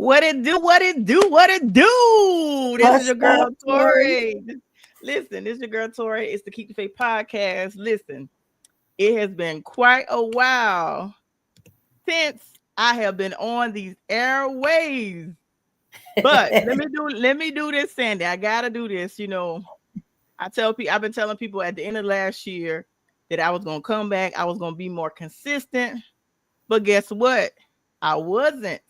What it do? What it do? What it do? This is What's your girl up, Tori? Tori. Listen, this is your girl Tori. It's the Keep the Faith podcast. Listen, it has been quite a while since I have been on these airways. But let me do this, Sandy. I gotta do this. I've been telling people at the end of last year that I was gonna come back. I was gonna be more consistent. But guess what? I wasn't.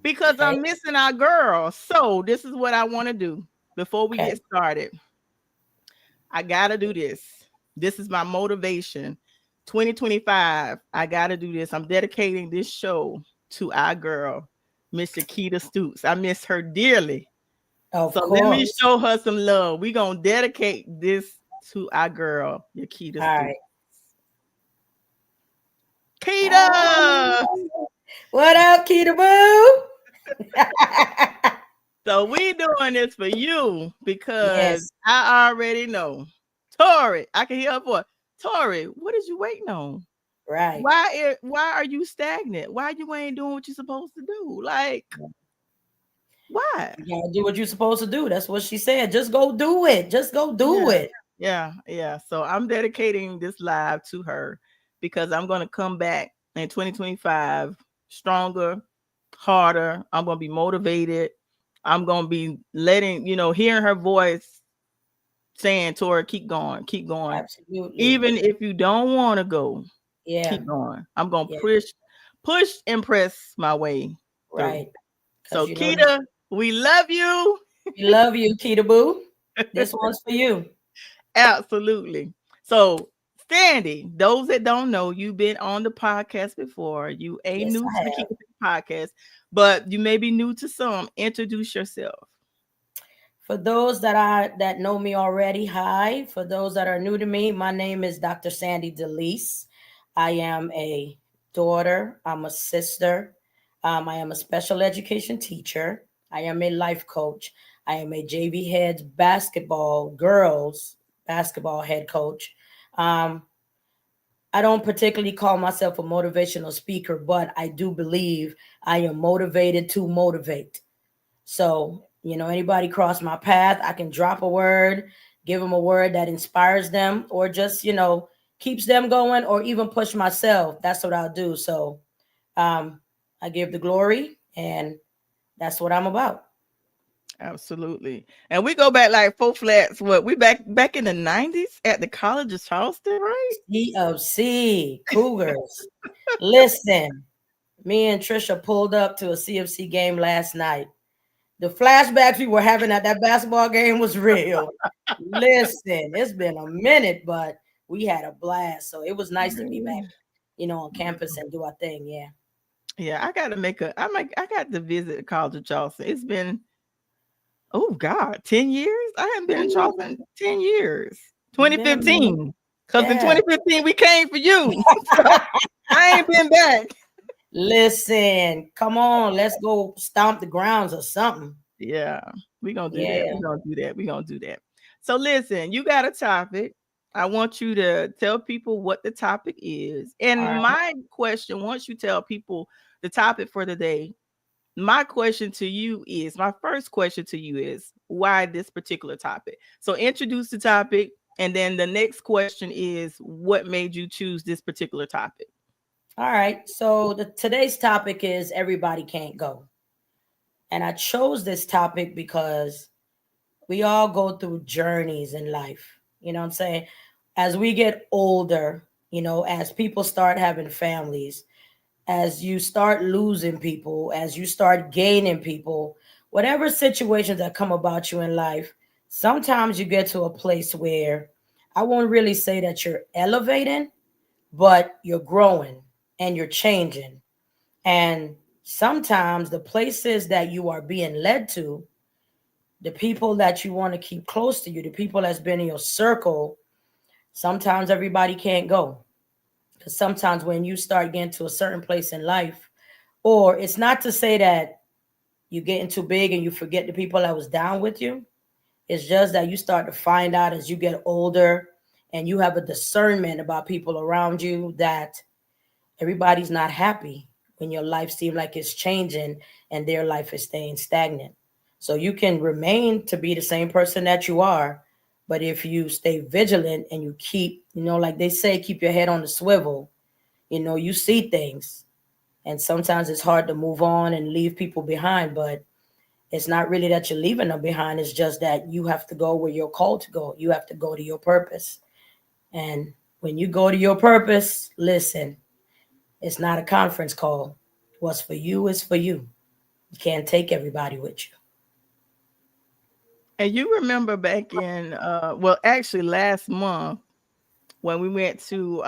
Because Okay, I'm missing our girl. So this is what I want to do before we okay, get started. I gotta do this. This is my motivation. 2025. I gotta do this. I'm dedicating this show to our girl, Miss Shakita Stoops. I miss her dearly. of So let me course. show her some love. We're gonna dedicate this to our girl, Yakita All Stoops. right. Kita! What up, Keita Boo? So we doing this for you because Yes, I already know. Tori, I can hear her voice. Tori, what is you waiting on? right. Why are you stagnant? Why you ain't doing what you're supposed to do? Like, why? You gotta do what you're supposed to do. That's what she said. Just go do it. Just go do Yeah, it. yeah. So I'm dedicating this live to her because I'm gonna come back in 2025 stronger, harder. I'm gonna be motivated. I'm gonna be hearing her voice saying, Tori, keep going, keep going. Absolutely. Even if you don't want to go, Yeah, keep going. I'm gonna yeah, push and press my way through. right. Because So you know that Keita, we love you. we love you, Keita Boo. This one's for you. Absolutely. So Sandy, those that don't know, you've been on the podcast before. You ain't Yes, new to I the have. Keep It podcast, but you may be new to some. Introduce yourself. For those that know me already, hi. For those that are new to me, my name is Dr. Sandee Delice. I am a daughter. I'm a sister. I am a special education teacher. I am a life coach. I am a JV heads basketball girls basketball head coach. Um, I don't particularly call myself a motivational speaker, but I do believe I am motivated to motivate. So, anybody cross my path, I can drop a word, give them a word that inspires them or just, keeps them going or even push myself. That's what I'll do. So, um, I give the glory and that's what I'm about. Absolutely. And we go back like four flats. What we back in the 90s at the College of Charleston, right? CFC Cougars. Listen, me and Trisha pulled up to a CFC game last night. The flashbacks we were having at that basketball game was real. Listen, it's been a minute, but we had a blast. So it was nice to be back, on campus and do our thing. Yeah. Yeah, I gotta I got to visit the College of Charleston. It's been, oh God, 10 years? I haven't been in Ooh, Charleston in 10 years. it's been a minute. 2015. Because in Yeah. 2015 we came for you. So I ain't been back. Listen, come on, let's go stomp the grounds or something. Yeah, we gonna do that. Yeah. We gonna do that. We gonna do that. So listen, you got a topic. I want you to tell people what the topic is. All And right. my question, once you tell people the topic for the day, my first question to you is why this particular topic? So introduce the topic, and then the next question is what made you choose this particular topic? All right. So today's topic is everybody can't go. And I chose this topic because we all go through journeys in life. You know what I'm saying? As we get older, as people start having families, as you start losing people, as you start gaining people, whatever situations that come about you in life, sometimes you get to a place where I won't really say that you're elevating, but you're growing and you're changing. And sometimes the places that you are being led to, the people that you want to keep close to you, the people that's been in your circle, sometimes everybody can't go. Because sometimes when you start getting to a certain place in life, or it's not to say that you're getting too big and you forget the people that was down with you. It's just that you start to find out as you get older and you have a discernment about people around you that everybody's not happy when your life seems like it's changing and their life is staying stagnant. So you can remain to be the same person that you are, but if you stay vigilant and you keep, like they say, keep your head on the swivel, you see things. And sometimes it's hard to move on and leave people behind, but it's not really that you're leaving them behind. It's just that you have to go where you're called to go. You have to go to your purpose. And when you go to your purpose, listen, it's not a conference call. What's for you is for you. You can't take everybody with you. And you remember back in well, actually last month when we went to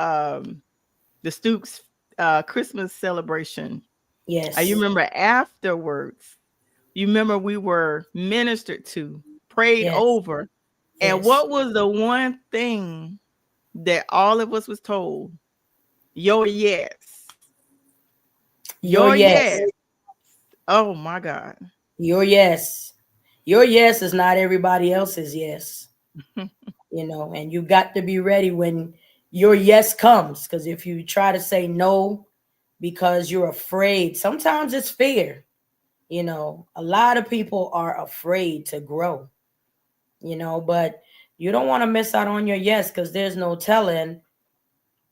the Stooks Christmas celebration. You Yes. remember afterwards, you remember we were ministered to, prayed Yes. over. And Yes. what was the one thing that all of us was told? Your yes. Your Your yes. yes. Oh my God. Your yes. Your yes is not everybody else's yes. And you got to be ready when your yes comes. Because if you try to say no because you're afraid, sometimes it's fear. A lot of people are afraid to grow, but you don't want to miss out on your yes because there's no telling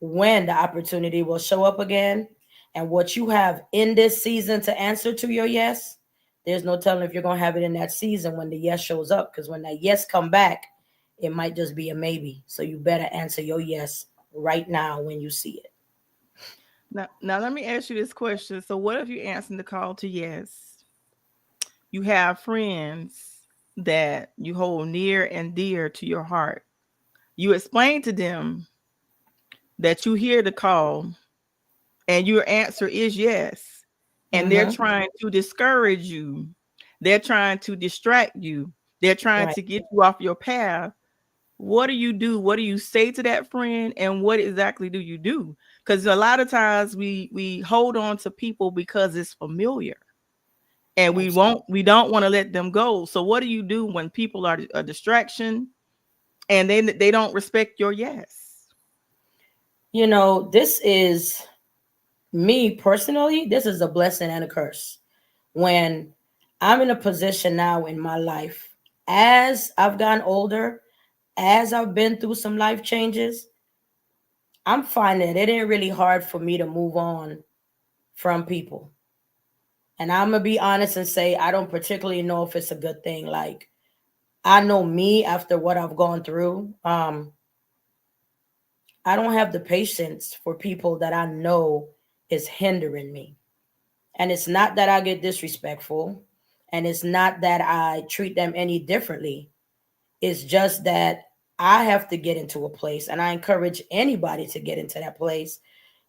when the opportunity will show up again. And what you have in this season to answer to your yes, there's no telling if you're going to have it in that season when the yes shows up, because when that yes come back, it might just be a maybe. So you better answer your yes right now when you see it. Now let me ask you this question. So what if you answer the call to yes? You have friends that you hold near and dear to your heart. You explain to them that you hear the call and your answer is yes. And they're Mm-hmm. trying to discourage you. They're trying to distract you. They're trying Right. to get you off your path. What do you do? What do you say to that friend? And what exactly do you do? Because a lot of times we hold on to people because it's familiar. And Absolutely. we don't want to let them go. So what do you do when people are a distraction and they don't respect your yes? This is me personally. This is a blessing and a curse. When I'm in a position now in my life, as I've gotten older, as I've been through some life changes, I'm finding it ain't really hard for me to move on from people. And I'm gonna be honest and say I don't particularly know if it's a good thing. Like, I know me after what I've gone through. I don't have the patience for people that I know is hindering me. And it's not that I get disrespectful, and it's not that I treat them any differently. It's just that I have to get into a place, and I encourage anybody to get into that place,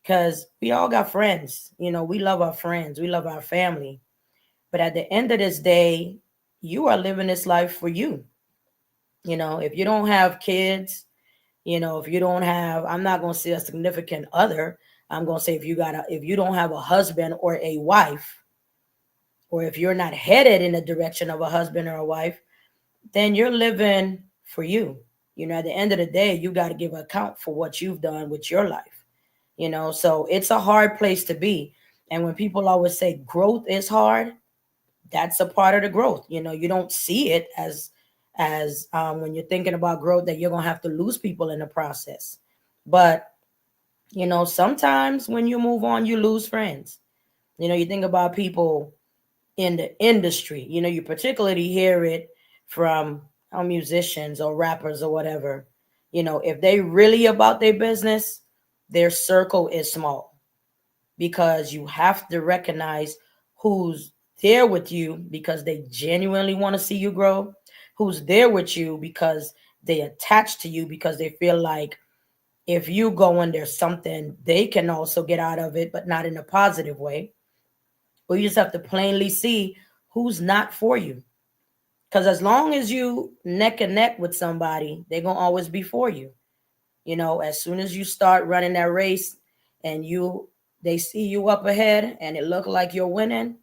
because we all got friends. We love our friends, we love our family. But at the end of this day, you are living this life for you. If you don't have kids, if you don't have, I'm not going to say a significant other. I'm going to say if you don't have a husband or a wife, or if you're not headed in the direction of a husband or a wife, then you're living for you. At the end of the day, you got to give account for what you've done with your life. So it's a hard place to be. And when people always say growth is hard, that's a part of the growth. You don't see it as when you're thinking about growth, that you're going to have to lose people in the process. But sometimes when you move on, you lose friends. You think about people in the industry. You particularly hear it from musicians or rappers or whatever. If they really about their business, their circle is small, because you have to recognize who's there with you because they genuinely want to see you grow, who's there with you because they attach to you because they feel like if you go and there's something they can also get out of it, but not in a positive way. But you just have to plainly see who's not for you. Because as long as you neck and neck with somebody, they're going to always be for you. As soon as you start running that race and they see you up ahead and it look like you're winning,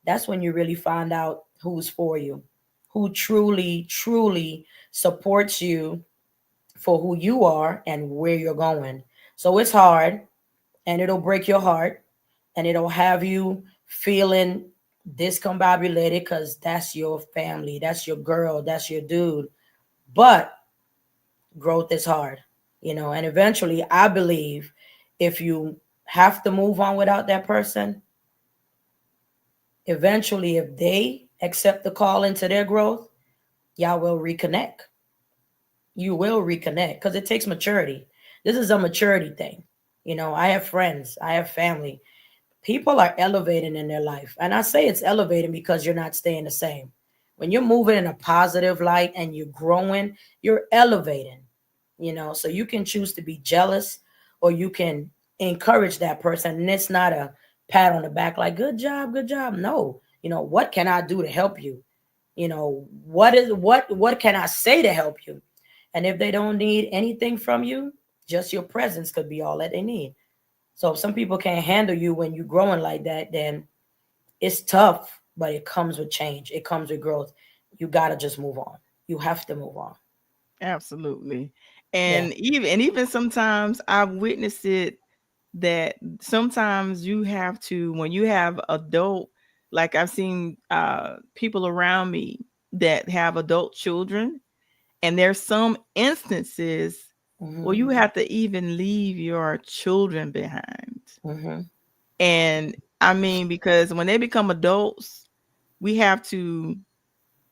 that's when you really find out who's for you, who truly, truly supports you for who you are and where you're going. So it's hard and it'll break your heart. and it'll have you feeling discombobulated because that's your family, that's your girl, that's your dude. But growth is hard, and eventually, I believe if you have to move on without that person, eventually, if they accept the call into their growth, y'all will reconnect. You will reconnect because it takes maturity. This is a maturity thing. I have friends, I have family. People are elevating in their life. And I say it's elevating because you're not staying the same. When you're moving in a positive light and you're growing, you're elevating, so you can choose to be jealous or you can encourage that person. And it's not a pat on the back like, good job, good job. No, what can I do to help you? What can I say to help you? And if they don't need anything from you, just your presence could be all that they need. So if some people can't handle you when you're growing like that, then it's tough, but it comes with change. It comes with growth. You gotta just move on. You have to move on. Absolutely. Yeah. And even sometimes I've witnessed it that sometimes you have to, when you have adult, like I've seen people around me that have adult children, and there's some instances where Hmm. you have to even leave your children behind. Hmm. And I mean, because when they become adults, we have to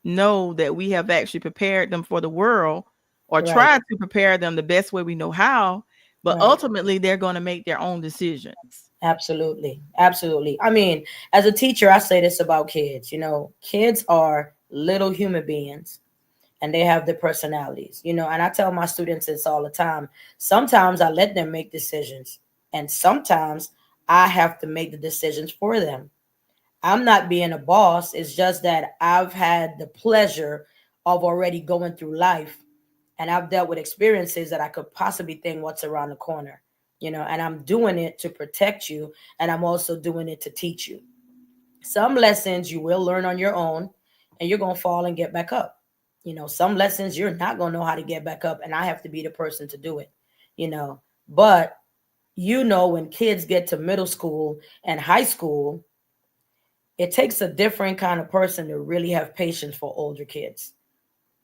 know that we have actually prepared them for the world, or Right. tried to prepare them the best way we know how, but Right. ultimately they're going to make their own decisions. Absolutely. Absolutely. I mean, as a teacher, I say this about kids. Kids are little human beings and they have their personalities, and I tell my students this all the time. Sometimes I let them make decisions, and sometimes I have to make the decisions for them. I'm not being a boss. It's just that I've had the pleasure of already going through life and I've dealt with experiences that I could possibly think what's around the corner, and I'm doing it to protect you. And I'm also doing it to teach you. Some lessons you will learn on your own and you're going to fall and get back up. Some lessons you're not going to know how to get back up and I have to be the person to do it, you know. But when kids get to middle school and high school, it takes a different kind of person to really have patience for older kids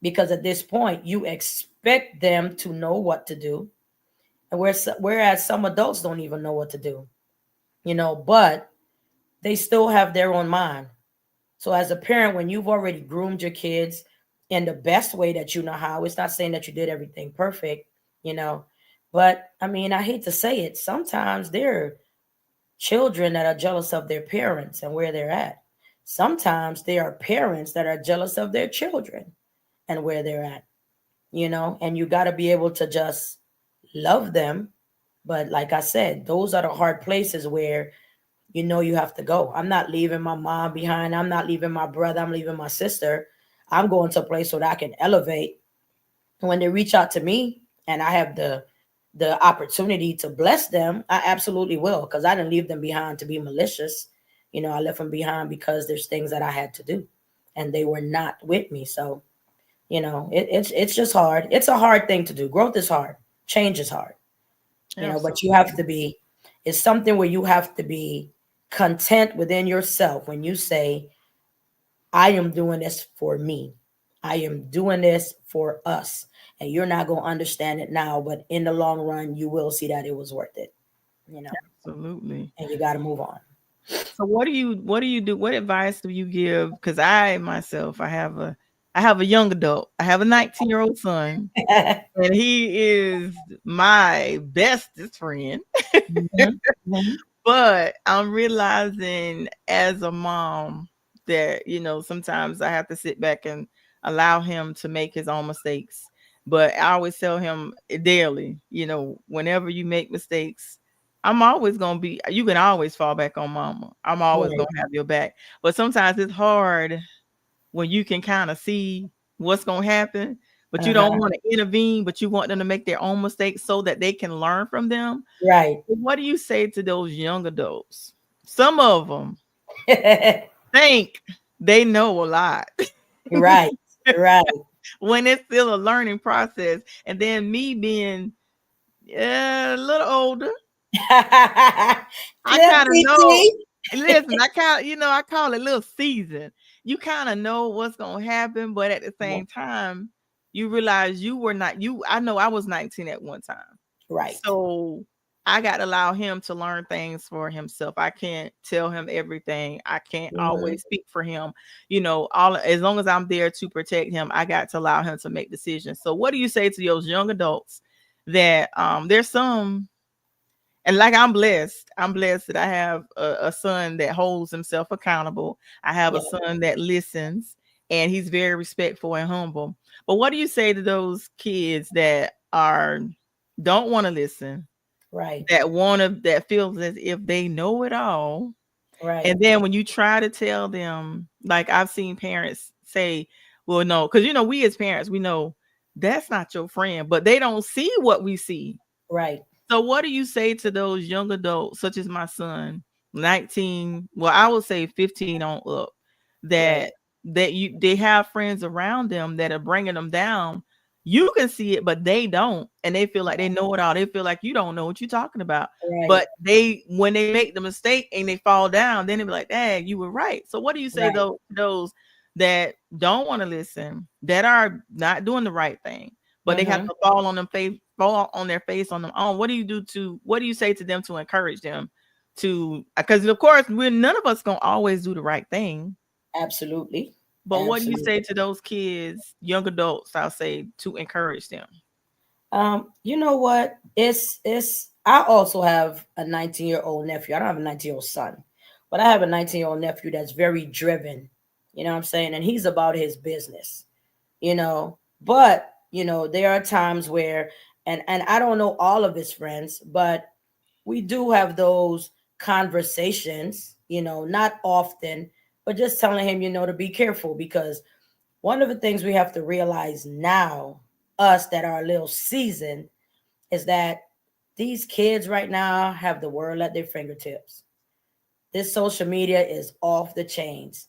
because at this point you expect them to know what to do, and whereas some adults don't even know what to do, but they still have their own mind. So as a parent, when you've already groomed your kids in the best way that you know how, it's not saying that you did everything perfect, you know, but I mean, I hate to say it, sometimes there are children that are jealous of their parents and where they're at. Sometimes there are parents that are jealous of their children and where they're at, and you got to be able to just love them. But like I said, those are the hard places where you have to go. I'm not leaving my mom behind. I'm not leaving my brother. I'm leaving my sister. I'm going to a place so that I can elevate. When they reach out to me and I have the opportunity to bless them, I absolutely will, because I didn't leave them behind to be malicious. I left them behind because there's things that I had to do, and they were not with me. So it's just hard. It's a hard thing to do. Growth is hard. Change is hard. But you have to Absolutely. be. It's something where you have to be content within yourself when you say, I am doing this for me. I am doing this for us. And you're not going to understand it now, but in the long run, you will see that it was worth it, you know, Absolutely. and you got to move on. So what do you do? What advice do you give? Because I myself, I have a young adult. I have a 19-year-old son, and he is my bestest friend. Mhm, mhm. But I'm realizing as a mom that, sometimes I have to sit back and allow him to make his own mistakes. But I always tell him daily, whenever you make mistakes, I'm always going to be, you can always fall back on mama. I'm always Right, going to have your back. But sometimes it's hard when you can kind of see what's going to happen, but you don't uh-huh, want to intervene, but you want them to make their own mistakes so that they can learn from them. right, What do you say to those young adults? Some of them think they know a lot right, right. when it's still a learning process. And then me being a little older, I Flip kind of know. PT. Listen, I kind of, I call it little season. You kind of know what's gonna happen, but at the Yeah, same time, you realize you were not you. I know I was 19 at one time, right. so I got to allow him to learn things for himself. I can't tell him everything. I can't Hmm. always speak for him. All as long as I'm there to protect him, I got to allow him to make decisions. So, what do you say to those young adults that there's some and like I'm blessed that I have a son that holds himself accountable. I have a Yeah, son that listens and he's very respectful and humble. But what do you say to those kids that are don't want to listen, right, that feels as if they know it all, right, and then when you try to tell them, like I've seen parents say, well, no, because we as parents, we know that's not your friend, but they don't see what we see. right, So what do you say to those young adults, such as my son, 19, well, I would say 15 on up, right, that they have friends around them that are bringing them down. You can see it, but they don't, and they feel like they know it all. They feel like you don't know what you're talking about. right, But they, when they make the mistake and they fall down, then they be like, "Dad, you were right." So what do you say right. though those that don't want to listen, that are not doing the right thing? But they have Hmm. to fall on their face on their own. What do you say to them to encourage them to, because of course we're none of us gonna always do the right thing. Absolutely, But what do you say absolutely. to those kids, young adults, I'll say, to encourage them? You know what? It's. I also have a 19-year-old nephew. I don't have a 19-year-old son, but I have a 19-year-old nephew that's very driven. You know what I'm saying? And he's about his business. But there are times where, and I don't know all of his friends, but we do have those conversations. Not often, but just telling him, to be careful because one of the things we have to realize now, us that are a little seasoned, is that these kids right now have the world at their fingertips. This social media is off the chains.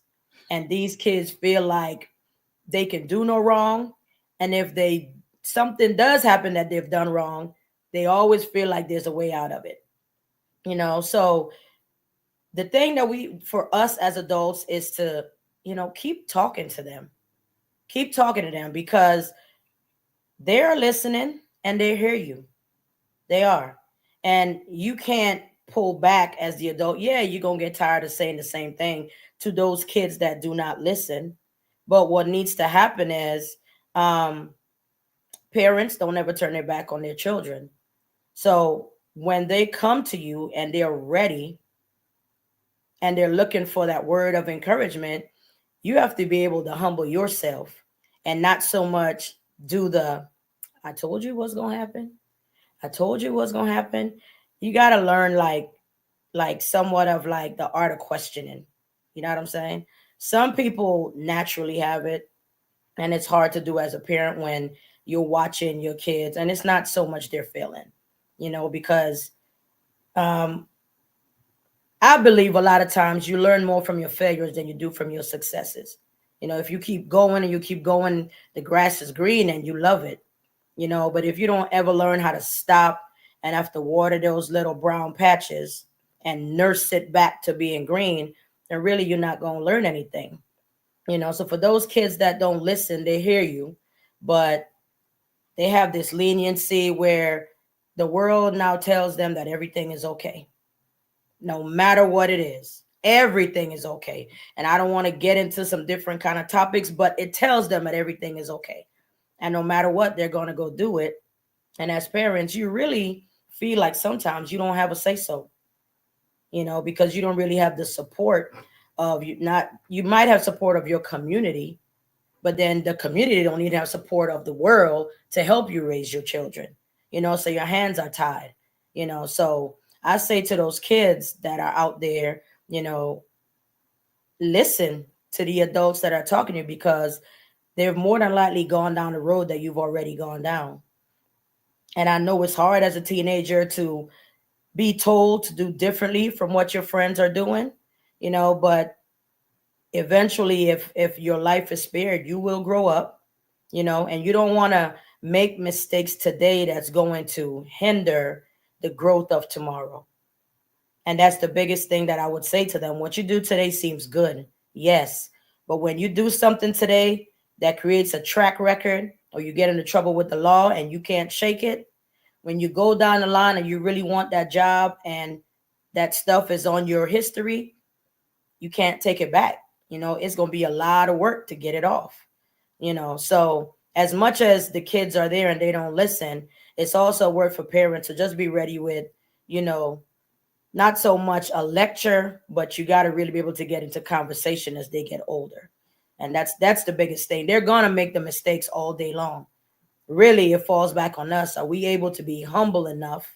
And these kids feel like they can do no wrong. And if they something does happen that they've done wrong, they always feel like there's a way out of it. So the thing that we for us as adults is to, keep talking to them. Keep talking to them because they're listening and they hear you. They are. And you can't pull back as the adult. Yeah, you're going to get tired of saying the same thing to those kids that do not listen. But what needs to happen is um, parents don't ever turn their back on their children. So when they come to you and they're ready and they're looking for that word of encouragement, you have to be able to humble yourself and not so much do the I told you what's going to happen. I told you what's gonna happen. You gotta learn like somewhat of like the art of questioning. You know what I'm saying? Some people naturally have it, and it's hard to do as a parent when you're watching your kids, and it's not so much their failing, because um, I believe a lot of times you learn more from your failures than you do from your successes. If you keep going and you keep going, the grass is green and you love it. But if you don't ever learn how to stop and have to water those little brown patches and nurse it back to being green, then really you're not going to learn anything. So for those kids that don't listen, they hear you, but they have this leniency where the world now tells them that everything is okay, no matter what it is. Everything is okay. And I don't want to get into some different kind of topics, but it tells them that everything is okay. And no matter what, they're going to go do it. And as parents, you really feel like sometimes you don't have a say so, because you don't really have the support of you. Not you might have support of your community, but then the community don't need to have support of the world to help you raise your children. So your hands are tied. So I say to those kids that are out there, you know, listen to the adults that are talking to you because they've more than likely gone down the road that you've already gone down. And I know it's hard as a teenager to be told to do differently from what your friends are doing, but eventually if your life is spared, you will grow up, and you don't want to make mistakes today that's going to hinder the growth of tomorrow. And that's the biggest thing that I would say to them. What you do today seems good, yes. But when you do something today that creates a track record, or you get into trouble with the law and you can't shake it, when you go down the line and you really want that job and that stuff is on your history, you can't take it back. It's going to be a lot of work to get it off. So as much as the kids are there and they don't listen, it's also work for parents to just be ready with, you know, not so much a lecture, but you got to really be able to get into conversation as they get older. And that's the biggest thing. They're going to make the mistakes all day long. Really, it falls back on us. Are we able to be humble enough,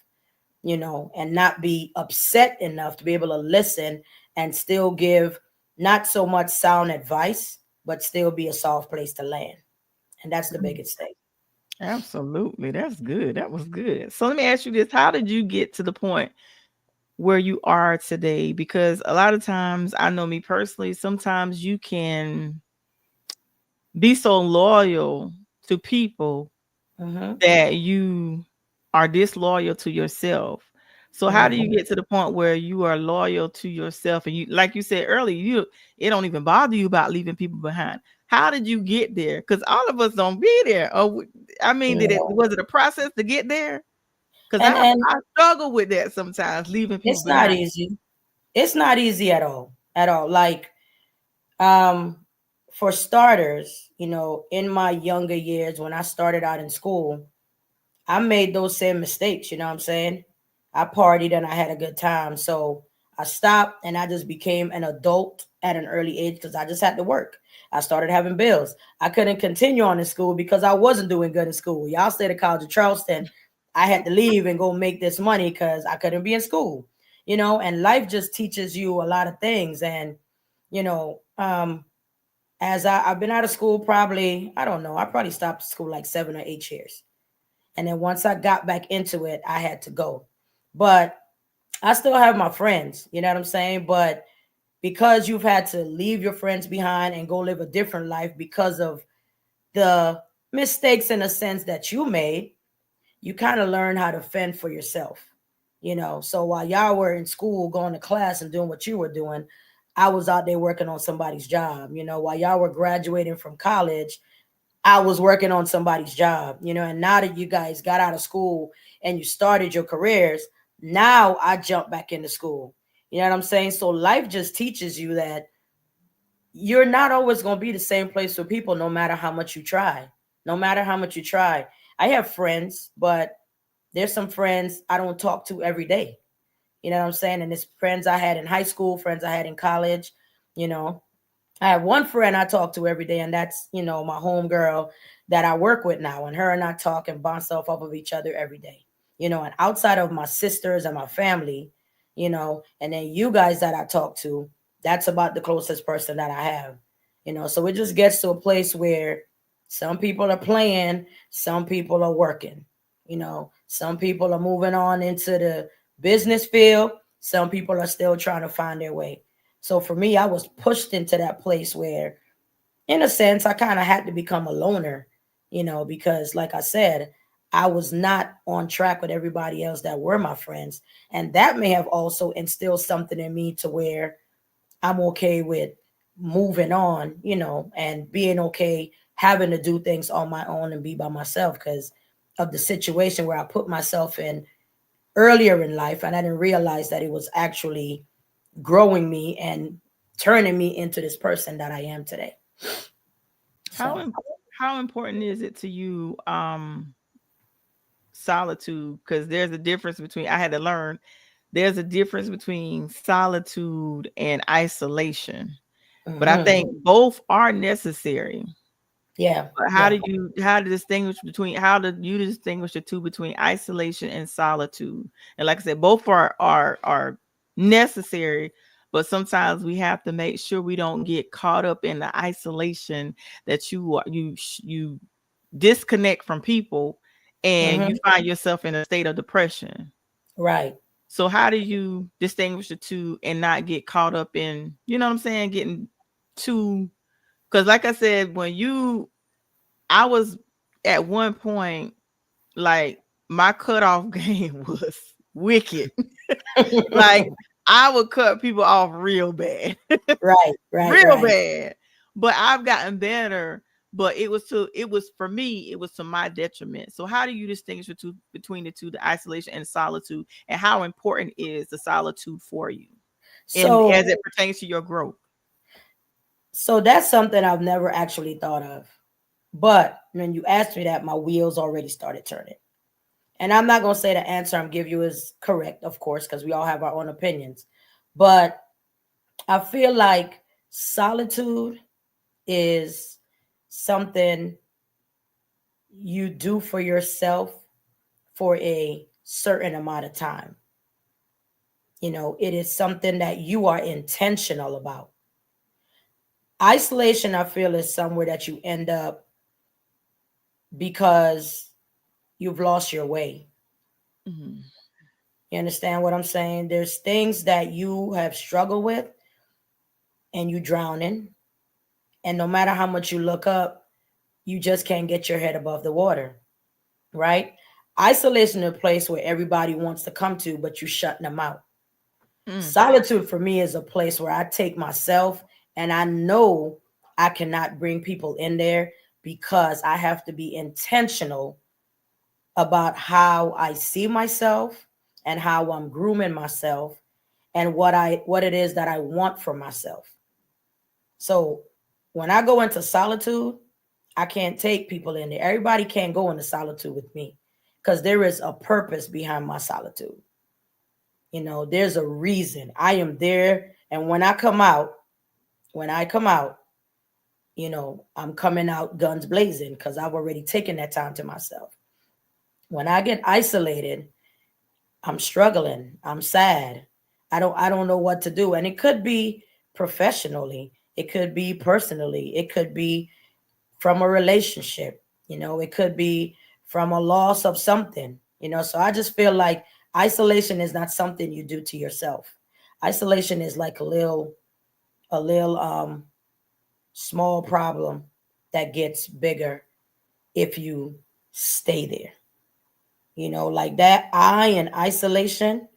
and not be upset enough to be able to listen and still give not so much sound advice, but still be a soft place to land? And that's the biggest thing. Absolutely. That's good. That was good. So let me ask you this. How did you get to the point where you are today? Because a lot of times, I know me personally, sometimes you can be so loyal to people Mm-hmm. that you are disloyal to yourself. So how do you Mm-hmm. get to the point where you are loyal to yourself, and you, like you said earlier, it don't even bother you about leaving people behind? How did you get there? Because all of us don't be there. Oh, I mean, Yeah. was it a process to get there? Because And I struggle with that sometimes, leaving people it's not behind. easy. It's not easy at all. At all. Like, um, for starters, in my younger years when I started out in school, I made those same mistakes, you know what I'm saying? I partied and I had a good time. So I stopped and I just became an adult at an early age because I just had to work. I started having bills. I couldn't continue on in school because I wasn't doing good in school. Y'all stayed at College of Charleston. I had to leave and go make this money because I couldn't be in school, and life just teaches you a lot of things. And, you know, um, as I've been out of school probably, I don't know, I probably stopped school like 7 or 8 years. And then once I got back into it, I had to go. But I still have my friends, you know what I'm saying? But because you've had to leave your friends behind and go live a different life because of the mistakes in a sense that you made, you kind of learn how to fend for yourself. So while y'all were in school, going to class and doing what you were doing, I was out there working on somebody's job. While y'all were graduating from college, I was working on somebody's job, and now that you guys got out of school and you started your careers, now I jump back into school. You know what I'm saying? So life just teaches you that you're not always going to be the same place for people, no matter how much you try. No matter how much you try. I have friends, but there's some friends I don't talk to every day. You know what I'm saying? And it's friends I had in high school, friends I had in college, you know. I have one friend I talk to every day, and that's, my home girl that I work with now. And her and I talk and bounce off of each other every day. And outside of my sisters and my family, and then you guys that I talk to, that's about the closest person that I have. So it just gets to a place where some people are playing, some people are working. Some people are moving on into the business field, some people are still trying to find their way. So for me, I was pushed into that place where, in a sense, I kind of had to become a loner, because like I said, I was not on track with everybody else that were my friends. And that may have also instilled something in me to where I'm okay with moving on, and being okay having to do things on my own and be by myself because of the situation where I put myself in earlier in life. And I didn't realize that it was actually growing me and turning me into this person that I am today. How So, how important is it to you, solitude? Because there's a difference between, I had to learn, there's a difference between solitude and isolation. But I mhm. think both are necessary. Yeah, But yeah. how to distinguish between, how do you distinguish the two between isolation and solitude? And like I said, both are necessary, but sometimes we have to make sure we don't get caught up in the isolation, that you disconnect from people and you Hmm. find yourself in a state of depression. Right. So how do you distinguish the two and not get caught up in, you know what I'm saying, getting too, because like I said, I was at one point, like, my cutoff game was wicked. Like I would cut people off real bad. Right, right, Real right. bad. But I've gotten better. But it was for me, it was to my detriment. So how do you distinguish between the two, the isolation and solitude, and how important is the solitude for you and So as it pertains to your growth? so that's something I've never actually thought of. But when you asked me that, my wheels already started turning. And I'm not gonna say the answer I'm give you is correct, of course, because we all have our own opinions. But I feel like solitude is something you do for yourself for a certain amount of time. It is something that you are intentional about. Isolation, I feel, is somewhere that you end up because you've lost your way. Mhm. You understand what I'm saying? There's things that you have struggled with and you drown in. And no matter how much you look up, you just can't get your head above the water, right? Isolation is a place where everybody wants to come to, but you shutting them out. Mm. Solitude for me is a place where I take myself and I know I cannot bring people in there because I have to be intentional about how I see myself and how I'm grooming myself and what it is that I want for myself. So when I go into solitude, I can't take people in there. Everybody can't go into solitude with me because there is a purpose behind my solitude. There's a reason I am there. And when I come out, I'm coming out guns blazing because I've already taken that time to myself. When I get isolated, I'm struggling. I'm sad. I don't know what to do. And it could be professionally, it could be personally, it could be from a relationship, it could be from a loss of something, so I just feel like isolation is not something you do to yourself. Isolation is like a little small problem that gets bigger if you stay there. Like that eye in isolation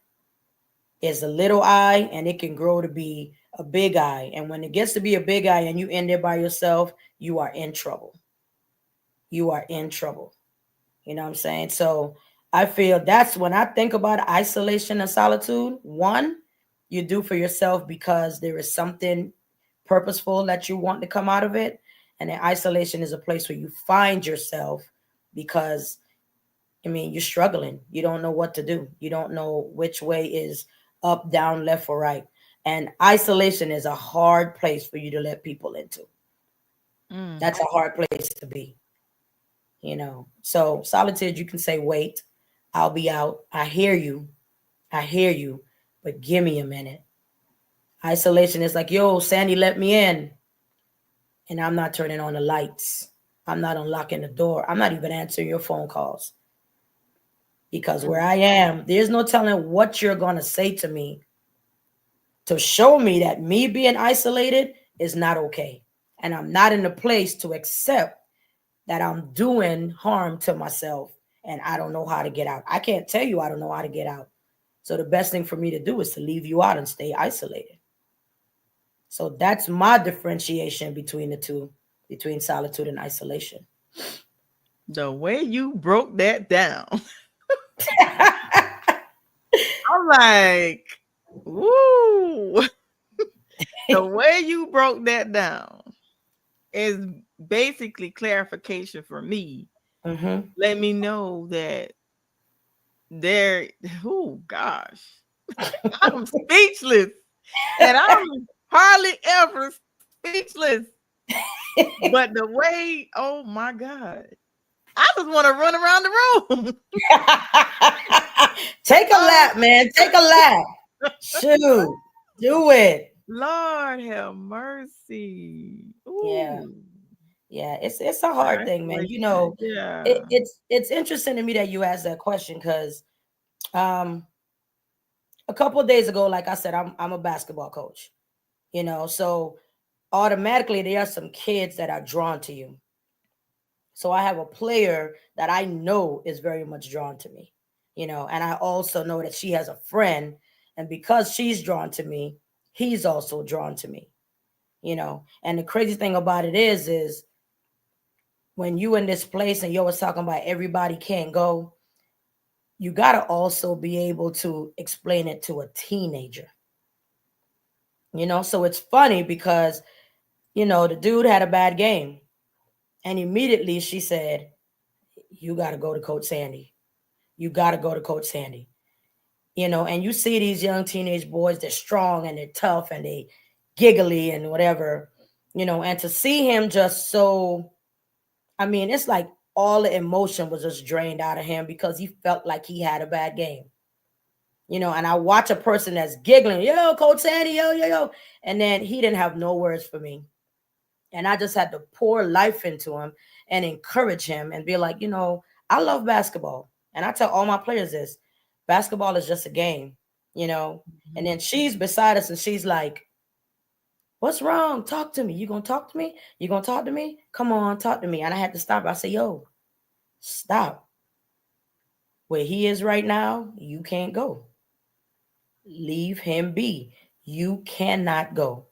is a little eye and it can grow to be a big eye. And when it gets to be a big eye and you end there by yourself, you are in trouble. You are in trouble. You know what I'm saying? So I feel that's when I think about isolation and solitude. One, you do for yourself because there is something purposeful that you want to come out of it. And then isolation is a place where you find yourself because, you're struggling. You don't know what to do. You don't know which way is up, down, left, or right. And isolation is a hard place for you to let people into. Mm. That's a hard place to be. So solitude, you can say, wait, I'll be out. I hear you, but give me a minute. Isolation is like, yo, Sandy, let me in. And I'm not turning on the lights. I'm not unlocking the door. I'm not even answering your phone calls. Because where Mm. I am, there's no telling what you're going to say to me to show me that me being isolated is not okay. And I'm not in a place to accept that I'm doing harm to myself and I don't know how to get out. I can't tell you I don't know how to get out. So the best thing for me to do is to leave you out and stay isolated. So that's my differentiation between the two, between solitude and isolation. The way you broke that down, I'm like, woo. The way you broke that down is basically clarification for me. Mm-hmm. Let me know that there, oh gosh, I'm speechless. And I'm hardly ever speechless. But the way, oh my God, I just want to run around the room. Take a Oh, lap, man. Take a lap. Shoot. Do it. Lord have mercy. Yeah. Ooh, Yeah. It's a hard thing, man. isolation. Yeah. It's interesting to me that you asked that question because um a couple of days ago, like I said, I'm a basketball coach, so automatically there are some kids that are drawn to you. So I have a player that I know is very much drawn to me. And I also know that she has a friend, and because she's drawn to me, he's also drawn to me. And the crazy thing about it is when you in this place and you always talking about everybody can't go, you got to also be able to explain it to a teenager. So it's funny because the dude had a bad game, and immediately she said, you got to go to Coach Sandee. You got to go to Coach Sandee. And you see these young teenage boys, they're strong and they're tough and they giggly and whatever. And to see him just so, I mean, it's like all the emotion was just drained out of him because he felt like he had a bad game. And I watch a person that's giggling, yo, Coach Sandee, yo, yo, yo. And then he didn't have no words for me. And I just had to pour life into him and encourage him and be like, I love basketball. And I tell all my players this: basketball is just a game. And Mhm. then she's beside us and she's like, what's wrong? Talk to me. You gonna talk to me? You gonna talk to me? Come on, talk to me. And I had to stop. I said, yo, stop. Where he is right now, you can't go. Leave him be. You cannot go.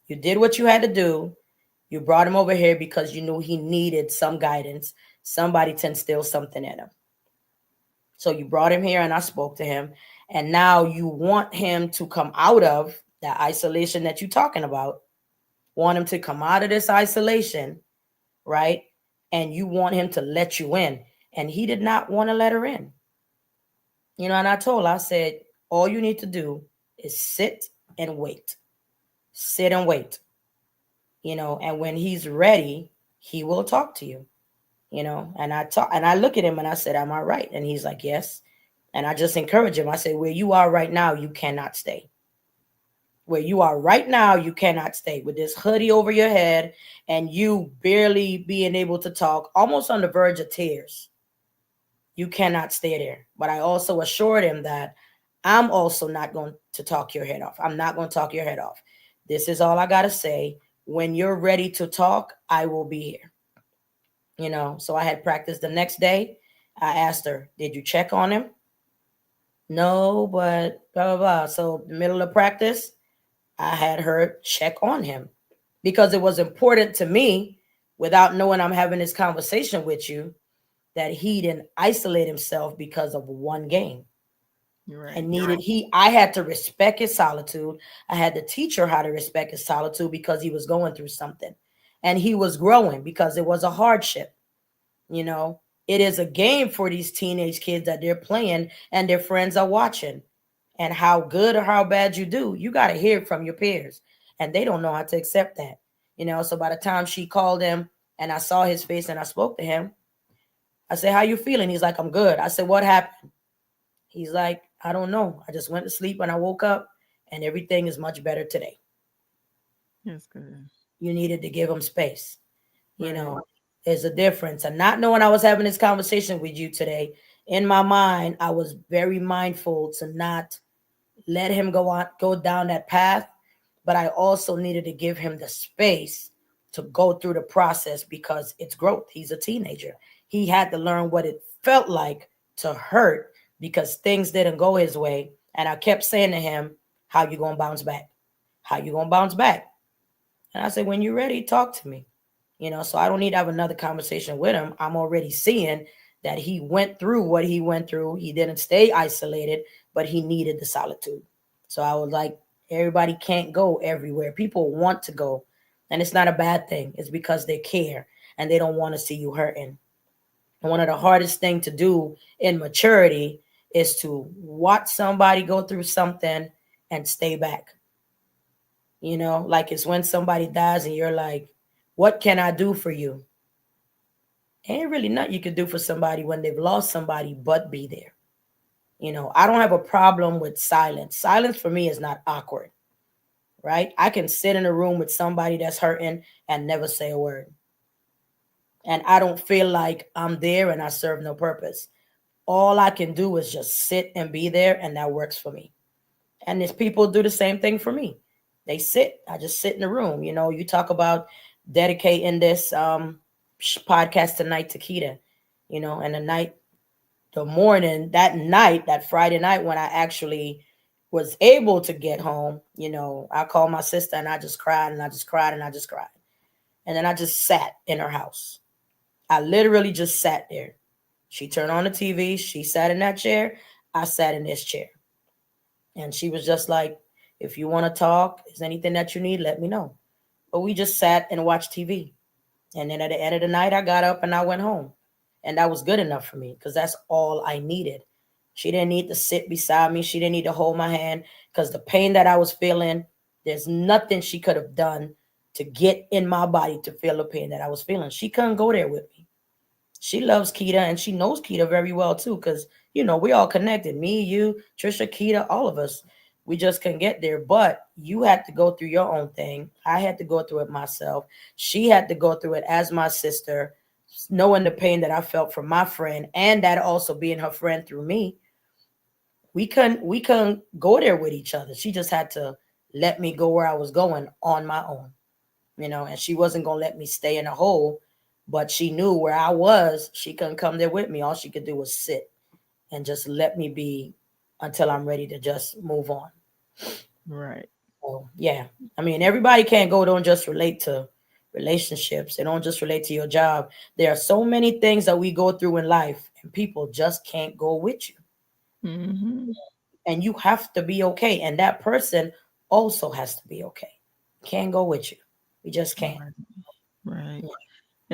You did what you had to do. You brought him over here because you knew he needed some guidance, somebody to instill something in him. So you brought him here and I spoke to him. And now you want him to come out of that isolation that you're talking about, want him to come out of this isolation, right? And you want him to let you in. And he did not want to let her in. And I told her, I said, all you need to do is sit and wait. Sit and wait. And when he's ready, he will talk to you. And I look at him and I said, am I right? And he's like, yes. And I just encourage him. I say, where you are right now, you cannot stay. Where you are right now, you cannot stay with this hoodie over your head and you barely being able to talk, almost on the verge of tears. You cannot stay there. But I also assured him that I'm also not going to talk your head off. I'm not going to talk your head off. This is all I got to say. When you're ready to talk, I will be here. So I had practice the next day. I asked her, did you check on him? No, but blah, blah, blah. So the middle of practice, I had her check on him because it was important to me, without knowing I'm having this conversation with you, that he didn't isolate himself because of one game. You're I right. needed I had to respect his solitude. I had to teach her how to respect his solitude because he was going through something and he was growing because it was a hardship. You know, it is a game for these teenage kids that they're playing and their friends are watching. And how good or how bad you do, you got to hear it from your peers. And they don't know how to accept that. So by the time she called him and I saw his face and I spoke to him, I said, how you feeling? He's like, I'm good. I said, what happened? He's like, I don't know. I just went to sleep and I woke up and everything is much better today. That's good. You needed to give him space. You Right. know, there's a difference. And not knowing I was having this conversation with you today, in my mind, I was very mindful to not let him go down that path. But I also needed to give him the space to go through the process because it's growth. He's a teenager. He had to learn what it felt like to hurt because things didn't go his way. And I kept saying to him, how you gonna bounce back? How you gonna bounce back? And I said, when you're ready, talk to me. So I don't need to have another conversation with him. I'm already seeing that he went through what he went through. He didn't stay isolated, but he needed the solitude. So I was like, everybody can't go everywhere. People want to go, and it's not a bad thing. It's because they care and they don't want to see you hurting. And one of the hardest things to do in maturity is to watch somebody go through something and stay back. Like it's when somebody dies and you're like, what can I do for you? Ain't really nothing you can do for somebody when they've lost somebody but be there. I don't have a problem with silence. Silence for me is not awkward, right? I can sit in a room with somebody that's hurting and never say a word. And I don't feel like I'm there and I serve no purpose. All I can do is just sit and be there, and that works for me. And there's people do the same thing for me. They sit. I just sit in the room. You talk about dedicating this podcast tonight to Keita, and the night the morning, that night, that Friday night when I actually was able to get home, I called my sister and I just cried and I just cried and I just cried. And then I just sat in her house. I literally just sat there. She turned on the TV. She sat in that chair. I sat in this chair. And she was just like, if you want to talk, is anything that you need, let me know. But we just sat and watched TV. And then at the end of the night, I got up and I went home. And that was good enough for me because that's all I needed. She didn't need to sit beside me. She didn't need to hold my hand because the pain that I was feeling, there's nothing she could have done to get in my body to feel the pain that I was feeling. She couldn't go there with me. She loves Keita and she knows Keita very well too because, we all connected. Me, you, Trisha, Keita, all of us. We just couldn't get there. But you had to go through your own thing. I had to go through it myself. She had to go through it as my sister, knowing the pain that I felt from my friend and that also being her friend through me. We couldn't go there with each other. She just had to let me go where I was going on my own, and she wasn't gonna let me stay in a hole, but she knew where I was. She couldn't come there with me. All she could do was sit and just let me be until I'm ready to just move on. Right. So yeah. I mean, everybody can't go, don't just relate to relationships. They don't just relate to your job. There are so many things that we go through in life and people just can't go with you. Mm-hmm. And you have to be okay. And that person also has to be okay. Can't go with you. We just can't. Right. Right. Yeah.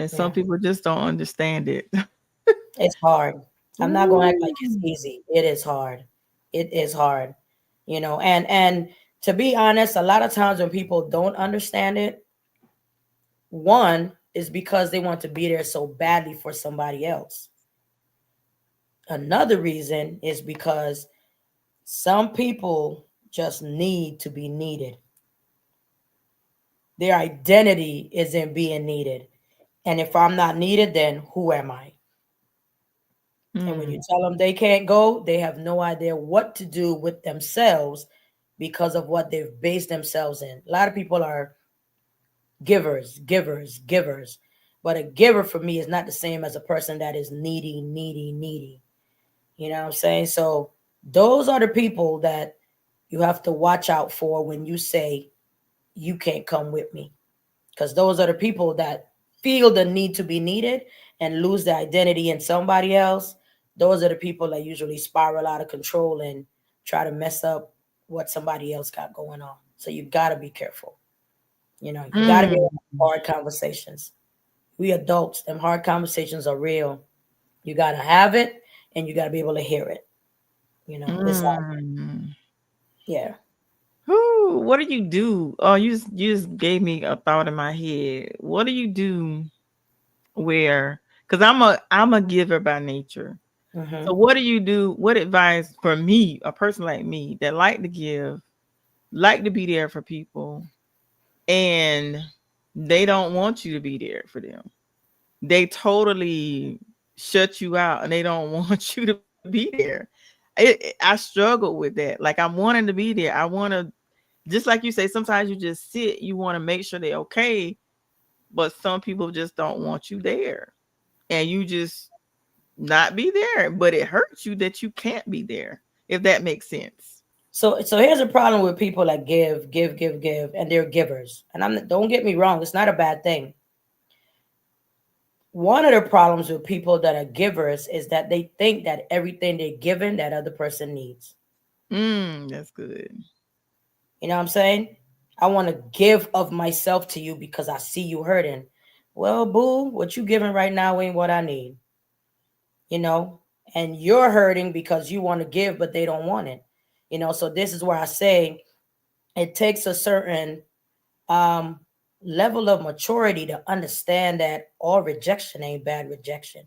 And some Yeah. people just don't understand it. It's hard. I'm not gonna act like it's Ooh. easy. It is hard. It is hard. And to be honest, a lot of times when people don't understand it, one is because they want to be there so badly for somebody else. Another reason is because some people just need to be needed. Their identity is in being needed. And if I'm not needed, then who am I? And when you Mm. tell them they can't go, they have no idea what to do with themselves because of what they've based themselves in. A lot of people are givers, givers, givers. But a giver for me is not the same as a person that is needy, needy, needy. You know what I'm saying? So those are the people that you have to watch out for when you say you can't come with me. Because those are the people that feel the need to be needed and lose their identity in somebody else. Those are the people that usually spiral out of control and try to mess up what somebody else got going on. So you got to be careful. You got to be able Mm. to have hard conversations. We adults, them hard conversations are real. You got to have it and you got to be able to hear it. It's like, Mm. yeah. Who? What do you do? Oh, you just gave me a thought in my head. What do you do where? Because I'm a giver by nature. So Hmm. what do you do? What advice for me, a person like me that like to give, like to be there for people, and they don't want you to be there for them? They totally shut you out and they don't want you to be there. I struggle with that. Like I'm wanting to be there. I want to, just like you say, sometimes you just sit, you want to make sure they're okay, but some people just don't want you there. And you just not be there, but it hurts you that you can't be there, if that makes sense. So here's a problem with people that give, give, give, give, and they're givers. And don't get me wrong, it's not a bad thing. One of the problems with people that are givers is that they think that everything they're given that other person needs. That's good. You know what I'm saying? I want to give of myself to you because I see you hurting. Well, boo, what you giving right now ain't what I need. You know, and you're hurting because you want to give, but they don't want it. So this is where I say it takes a certain um level of maturity to understand that all rejection ain't bad rejection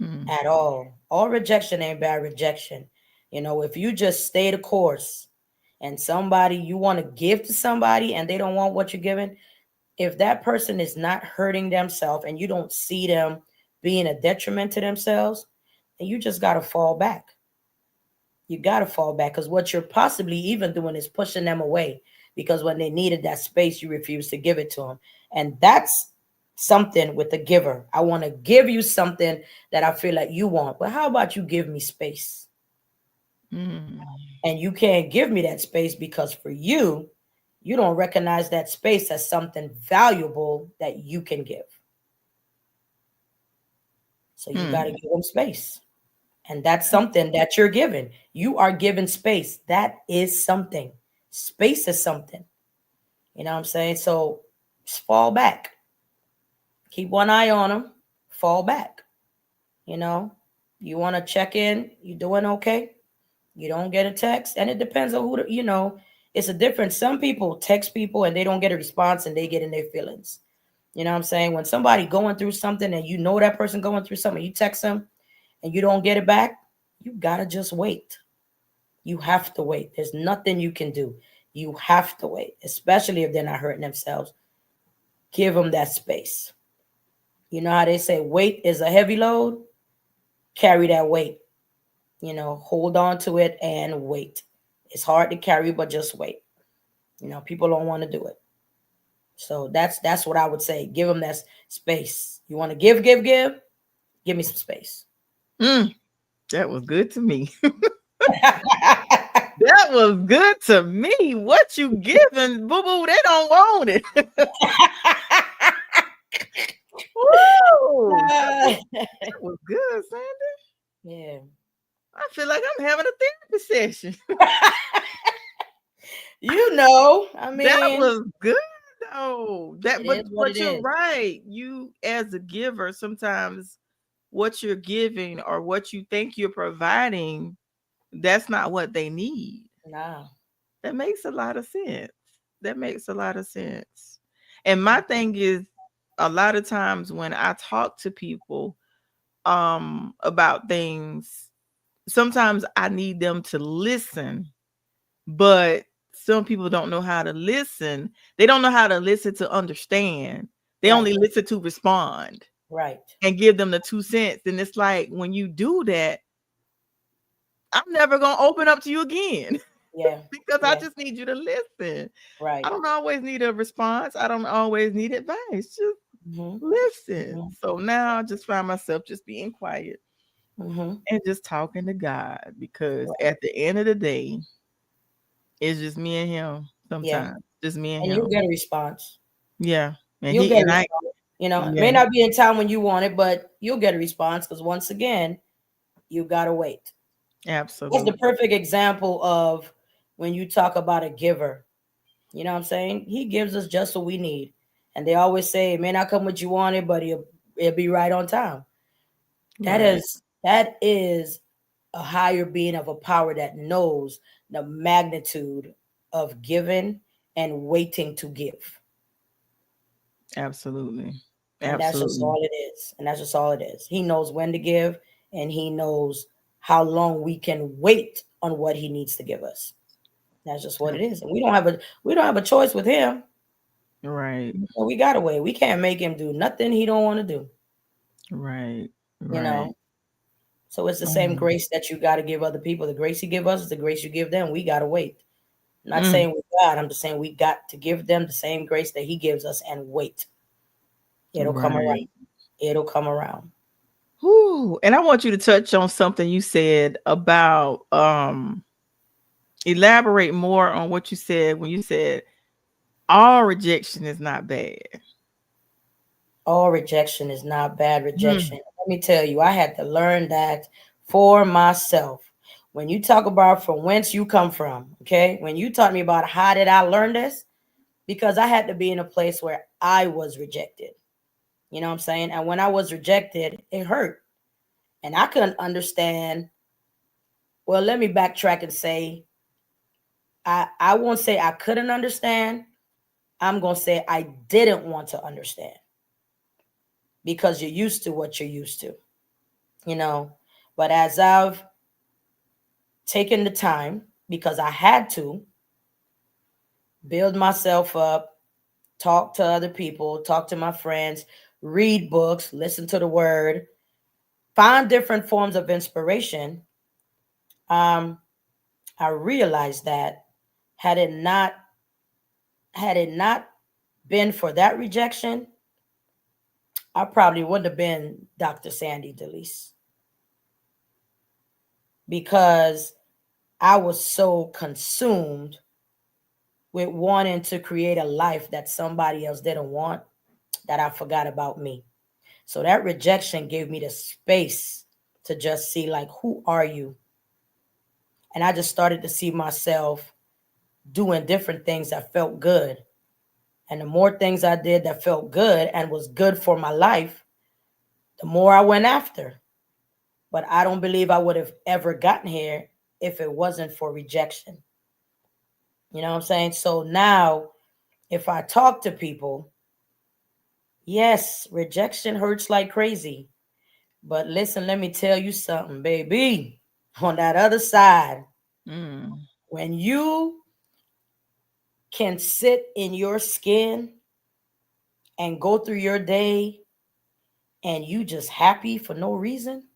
Mm. at all. All rejection ain't bad rejection. If you just stay the course and somebody you want to give to somebody and they don't want what you're giving, if that person is not hurting themselves and you don't see them being a detriment to themselves, then you just got to fall back. You got to fall back because what you're possibly even doing is pushing them away because when they needed that space, you refuse to give it to them. And that's something with the giver. I want to give you something that I feel like you want. But how about you give me space? Mm. And you can't give me that space because for you, you don't recognize that space as something valuable that you can give. So you got to Mm. give them space. And that's something that you're given. You are given space. That is something. Space is something. You know what I'm saying? So just fall back. Keep one eye on them. Fall back. You know, you want to check in. You doing okay? You don't get a text, and it depends on who. It's a difference. Some people text people and they don't get a response, and they get in their feelings. You know what I'm saying? When somebody going through something, and you know that person going through something, you text them, and you don't get it back, you gotta just wait. You have to wait. There's nothing you can do. You have to wait, especially if they're not hurting themselves. Give them that space. You know how they say weight is a heavy load? Carry that weight. Hold on to it and wait. It's hard to carry, but just wait. People don't want to do it. So that's what I would say. Give them that space. You want to give, give, give? Give me some space. Mm. That was good to me. That was good to me. What you giving, boo boo? They don't want it. Woo! That was good, Sandy. Yeah. I feel like I'm having a therapy session. I That mean, was good though. it is what it But you're is. right. You as a giver, sometimes what you're giving or what you think you're providing, that's not what they need. Nah. That makes a lot of sense. That makes a lot of sense. And my thing is a lot of times when I talk to people about things, sometimes I need them to listen, but some people don't know how to listen. They don't know how to listen to understand. They Right. only listen to respond Right. and give them the 2 cents. And it's like when you do that, I'm never gonna open up to you again Yeah. because I Yeah. just need you to listen. I Right. don't always need a response. I don't always need advice. Just Mm-hmm. listen. Mm-hmm. So now I just find myself just being quiet Mm-hmm. and just talking to God because Right. at the end of the day, it's just me and him Yeah. sometimes. Just me and And you'll him. get a response. Yeah. And You'll he get a and I response. It may yeah, not be in time when you want it, but you'll get a response because once again, you gotta wait. That's the absolutely. perfect example of when you talk about a giver. You know what I'm saying? He gives us just what we need. And they always say it may not come what you wanted, but it'll be right on time. That Right. is that is a higher being of a power that knows the magnitude of giving and waiting to give. Absolutely. And that's just Absolutely. all it is. And that's just all it is. He knows when to give and he knows how long we can wait on what he needs to give us. That's just what it is. And we don't have a choice with him. Right. So we gotta wait. We can't make him do nothing he don't want to do. Right. You Right. know. So it's the same Mm. grace that you gotta give other people. The grace he give us is the grace you give them. We gotta wait. I'm not Mm. saying with God, I'm just saying we got to give them the same grace that he gives us and wait. It'll come around. Right. It'll come around. Whew. And I want you to touch on something you said about elaborate more on what you said when you said all rejection is not bad. All rejection is not bad rejection. Mm. Let me tell you, I had to learn that for myself. When you talk about from whence you come from, okay? When you taught me about how did I learn this? Because I had to be in a place where I was rejected. You know what I'm saying? And when I was rejected, it hurt. And I couldn't understand. Well, let me backtrack and say I won't say I couldn't understand. I'm going to say I didn't want to understand because you're used to what you're used to, you know. But as I've taken the time, because I had to build myself up, talk to other people, talk to my friends, read books, listen to the word, find different forms of inspiration, um, I realized that had it not had it not been for that rejection, I probably would have been Dr. Sandee Delice because I was so consumed with wanting to create a life that somebody else didn't want that I forgot about me. So that rejection gave me the space to just see, like, who are you? And I just started to see myself doing different things that felt good. And the more things I did that felt good and was good for my life, the more I went after. But I don't believe I would have ever gotten here if it wasn't for rejection. You know what I'm saying? So now, if I talk to people, yes, rejection hurts like crazy. But listen, let me tell you something, baby. On that other side, Mm. when you can sit in your skin and go through your day and you just happy for no reason,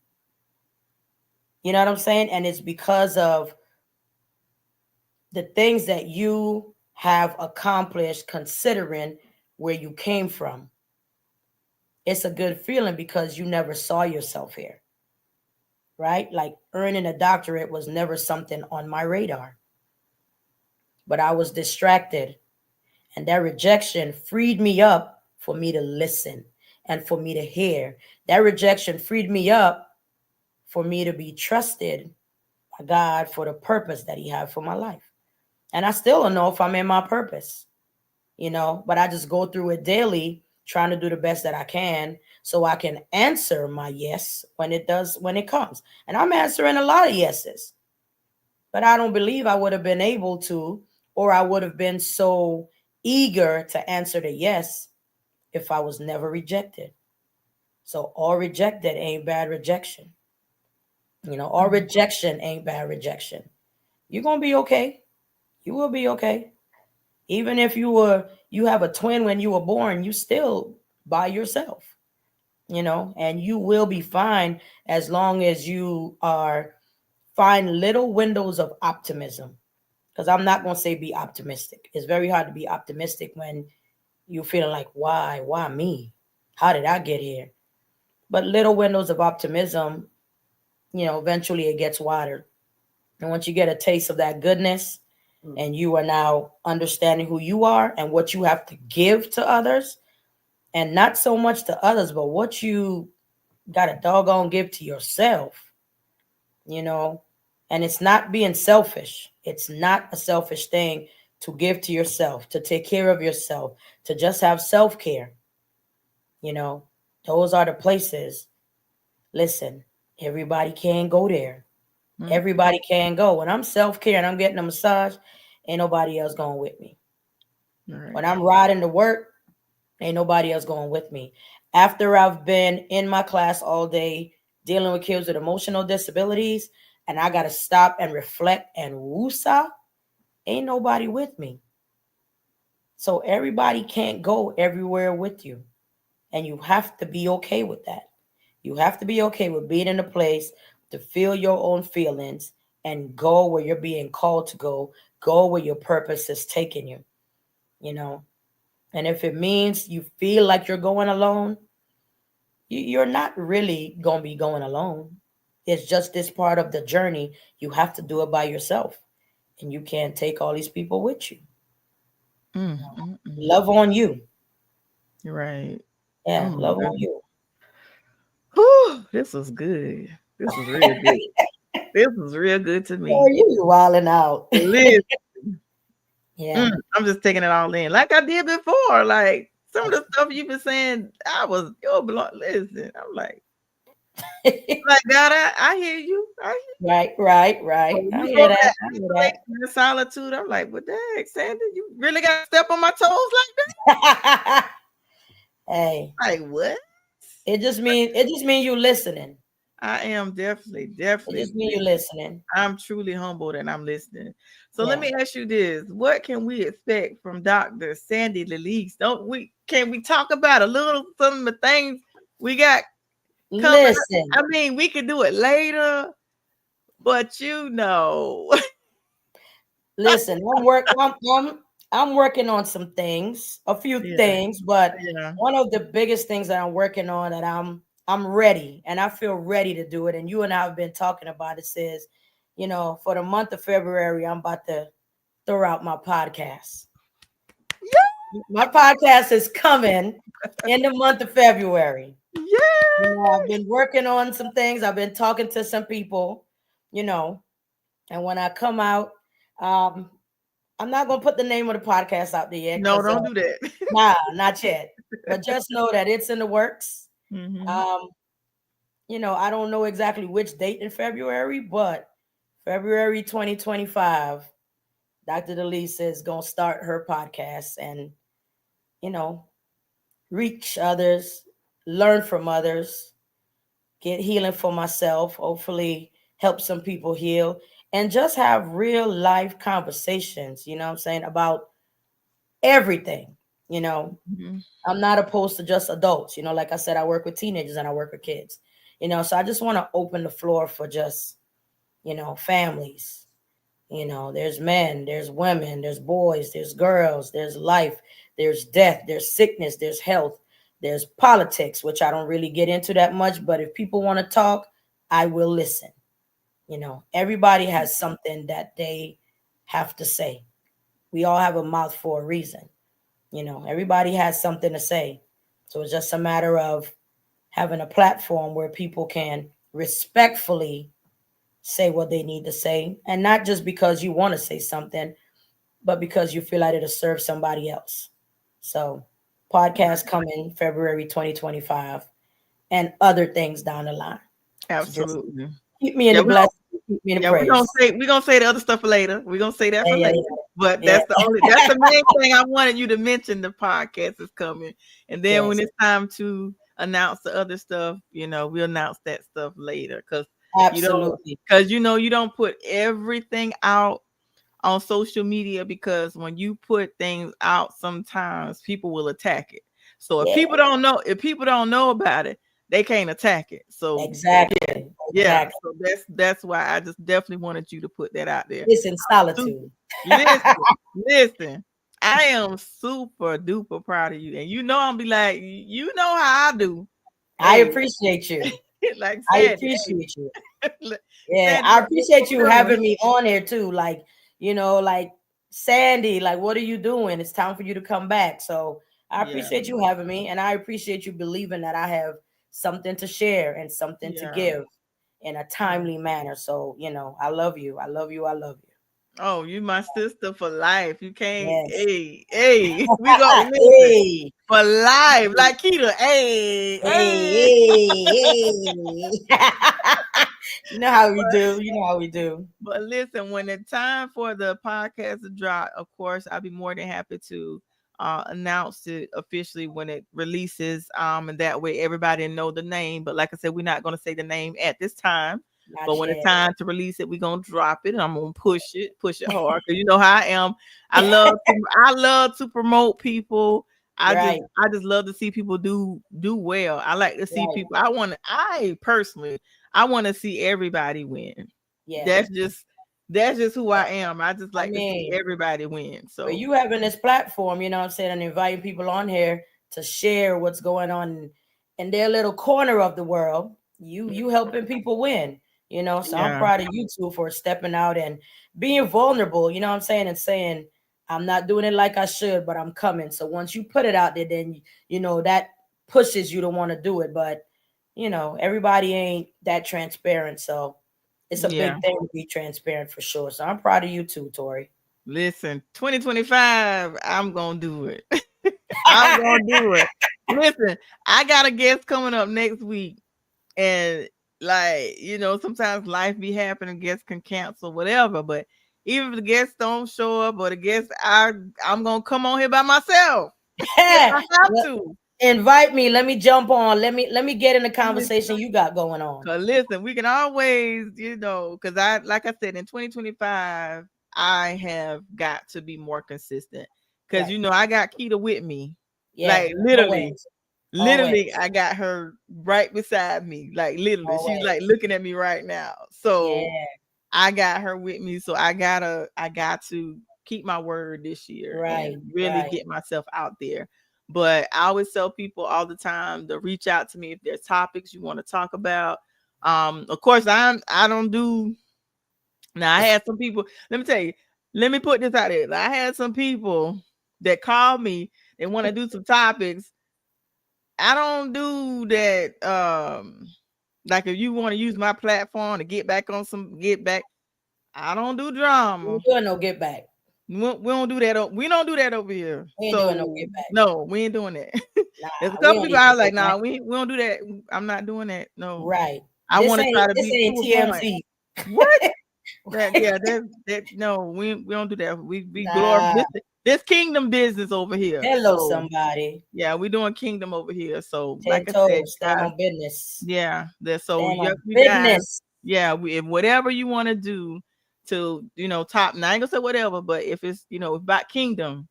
you know what I'm saying? And it's because of the things that you have accomplished considering where you came from. It's a good feeling because you never saw yourself here, right? Like earning a doctorate was never something on my radar, but I was distracted. And that rejection freed me up for me to listen and for me to hear. That rejection freed me up for me to be trusted by God for the purpose that He had for my life. And I still don't know if I'm in my purpose, but I just go through it daily, trying to do the best that I can so I can answer my yes when it comes. And I'm answering a lot of yeses, but I don't believe I would have been able to, or I would have been so eager to answer the yes if I was never rejected. So all rejected ain't bad rejection. All Mm. rejection ain't bad rejection. You're gonna be okay. You will be okay. Even if you have a twin when you were born, you still by yourself, and you will be fine as long as you are find little windows of optimism. Because I'm not gonna say be optimistic. It's very hard to be optimistic when you're feeling like, why me? How did I get here? But little windows of optimism, eventually it gets wider. And once you get a taste of that goodness and you are now understanding who you are and what you have to give to others, and not so much to others, but what you got to doggone give to yourself, you know, and it's not being selfish. It's not a selfish thing to give to yourself, to take care of yourself, to just have self care. You know, those are the places. Listen, everybody can go there. Mm. Everybody can go. When I'm self care and I'm getting a massage, ain't nobody else going with me. Right. When I'm riding to work, ain't nobody else going with me. After I've been in my class all day dealing with kids with emotional disabilities and I got to stop and reflect and woosah, ain't nobody with me. So everybody can't go everywhere with you. And you have to be okay with that. You have to be okay with being in a place to feel your own feelings and go where you're being called to go where your purpose is taking you, you know. And if it means you feel like you're going alone, you're not really going to be going alone. It's just this part of the journey. You have to do it by yourself. And you can't take all these people with you. Mm, mm, mm. Love on you. You're right. Oh Yeah, my love on goodness. you. Whew, this was good. This was real good. This was real good to Oh, me. you wilding out. Listen, Yeah. I'm just taking it all in, like I did before. Like some of the stuff you've been saying, I was yo, listen. I'm like God, I hear you. I hear Right, right, you. right. When I you hear go to that. that I hear isolation and solitude, I'm like, well, dang, Sandy, you really got to step on my toes that. Hey, like that? Like what? it just means you listening. I am definitely, It definitely. just means you listening. I'm truly humbled and I'm listening. So let Yeah. me ask you this: what can we expect from Dr. Sandee Delice? Don't we? Can we talk about a little some of the things we got coming up? Listen, I mean, we could do it later, but listen. I'm work. I'm working on some things, a few Yeah. things, but Yeah. one of the biggest things that I'm working on that I'm ready and I feel ready to do it. And you and I have been talking about it. Says, for the month of February, I'm about to throw out my podcast. My podcast is coming in the month of February. I've Yeah. been working on some things. I've been talking to some people, you know, and when I come out, um, I'm not gonna put the name of the podcast out there yet No, because don't do that. nah, not yet. But just know that it's in the works. Hmm. Um, I don't know exactly which date in February, but February 2025, Dr. Delice is gonna start her podcast and you know reach others, learn from others, get healing for myself, hopefully help some people heal, and just have real life conversations, what I'm saying, about everything. You know, Hmm. I'm not opposed to just adults. Like I said, I work with teenagers and I work with kids, so I just want to open the floor for just, families. There's men, there's women, there's boys, there's girls, there's life, there's death, there's sickness, there's health, there's politics, which I don't really get into that much. But if people want to talk, I will listen. Everybody has something that they have to say. We all have a mouth for a reason. Everybody has something to say. So it's just a matter of having a platform where people can respectfully say what they need to say, and not just because you want to say something, but because you feel like it'll serve somebody else. So, podcast coming February 2025, and other things down the line. So just Absolutely. keep me in Yeah, the blessing, keep me in the yeah, prayers. we're gonna say the other stuff later. We're gonna say that Yeah, for yeah, later. But yeah, that's the main thing I wanted you to mention. The podcast is coming, and then when yes, it's time to announce the other stuff, we'll announce that stuff later. You don't, absolutely. you don't put everything out on social media, because when you put things out, sometimes people will attack it. So Yeah, if people don't know about it, they can't attack it. So exactly, yeah, exactly. so that's why I just definitely wanted you to put that out there. It's in Super. solitude. Listen, listen. I am super duper proud of you, and I'm be like, you know how I do. I Hey, appreciate you. like I Sandy, appreciate you. hey, Yeah, Sandy, I what's appreciate you doing? having me on here too. Like Sandy, like, what are you doing? It's time for you to come back. So I Yeah, appreciate you having me, and I appreciate you believing that I have something to share and something to yeah, give in a yeah. timely manner. So, I love you. I love you. I love Oh, you my sister for life. You you. can't. Yes. Hey, we go listen Hey. for life, like Keita. Hey, hey. Hey, hey, hey. You know how we do. You know how we do. But listen, when it's time for the podcast to drop, of course, I'll be more than happy to announce it officially when it releases. And that way everybody know the name. But like I said, we're not going to say the name at this time. But Not when it's yet. time to release it, we're gonna drop it, and I'm gonna push it hard, because you know how I am. I love to promote people. Right, I just love to see people do well. I like to see right. people. I personally, I want to see everybody win. Yeah. That's just who I am. I just I like to see mean, everybody win. but So you having this platform, what I'm saying, and inviting people on here to share what's going on in their little corner of the world. You helping people win, So I'm yeah, proud of you two for stepping out and being vulnerable, what I'm saying, and saying, I'm not doing it like I should, but I'm coming. So once you put it out there, then that pushes you to want to do it. But everybody ain't that transparent. So it's a yeah. big thing to be transparent for sure. So I'm proud of you too, Tori. Listen, 2025, I'm gonna do it. I'm gonna do it. Listen, I got a guest coming up next week, and like sometimes life be happening, guests can cancel, whatever. But even if the guests don't show up, or the guests, I'm gonna come on here by myself if I have Well, to. invite me. Let me jump on. Let me get in the conversation you got going on. Cause listen, we can always, cause like I said, in 2025, I have got to be more consistent. Cause Right. I got Keita with me. Yeah. Like literally, Always. literally, Always. I got her right beside me. Like literally, she's like Always. looking at me right now. So Yeah. I got her with me. So I got to keep my word this year Right, and really right. get myself out there. But I always tell people all the time to reach out to me if there's topics you want to talk about. Of course, I don't do. Now I had some people. Let me tell you. Let me put this out there. I had some people that called me. They want to do some topics. I don't do that. Like if you want to use my platform to get back on some get back, I don't do We drama. ain't doing no get back. We don't do that. We don't do that over here. We ain't doing no So get back. no, we ain't doing that. There's a Nah, we couple don't people need I no was like, get back. nah, we don't do that. I'm not doing that. No, Right. I want to try to This be ain't to a point. TMZ. What? That yeah, that no, we don't do that. We glorify Nah. this kingdom business over here. Hello, So somebody. yeah, we doing kingdom over here. So like 10 I said, toes. Stand guys, on business. yeah, that so Stand yeah, on you guys, business. yeah, if whatever you want to do to top. Now I ain't gonna say whatever, but if it's about kingdom,